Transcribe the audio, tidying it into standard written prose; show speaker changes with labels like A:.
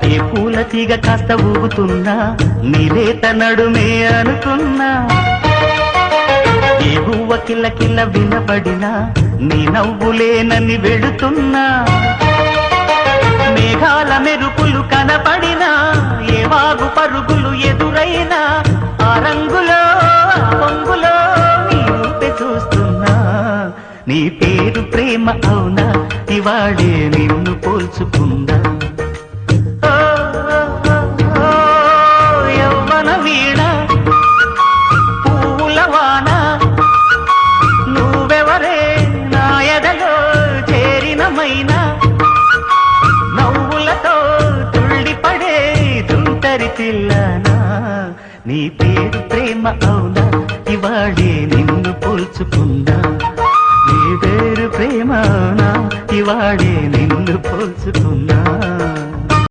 A: ఏ పూల తీగ కాస్త ఊగుతున్నా నీలేత నడుమే అనుకున్నా ఏ గువ్వ కిల్ల కిల్ల వినబడినా నీ నవ్వులేనని వెళుతున్నా మేఘాల మెరుపులు కనపడినా ఏ వాగు పరుగులు ఎదురైనా ఆ రంగులో పొంగులో నీ రూపే చూస్తున్నా నీ పేరు ప్రేమ అవునా ఇవాళే నిన్ను పోల్చుకుందా యవ్వన వీణ పూల వాన నువ్వెవరే నా ఎదలో చేరినమైనా నవ్వులతో తుళ్ళిపడే తుంటరి పిల్లనా నీ పేరు ప్రేమ అవునా ఇవాళే నిన్ను పోల్చుకుందా నీ పేరు ప్రేమ అవునా ఇవాళే నిన్ను పోల్చుకుందా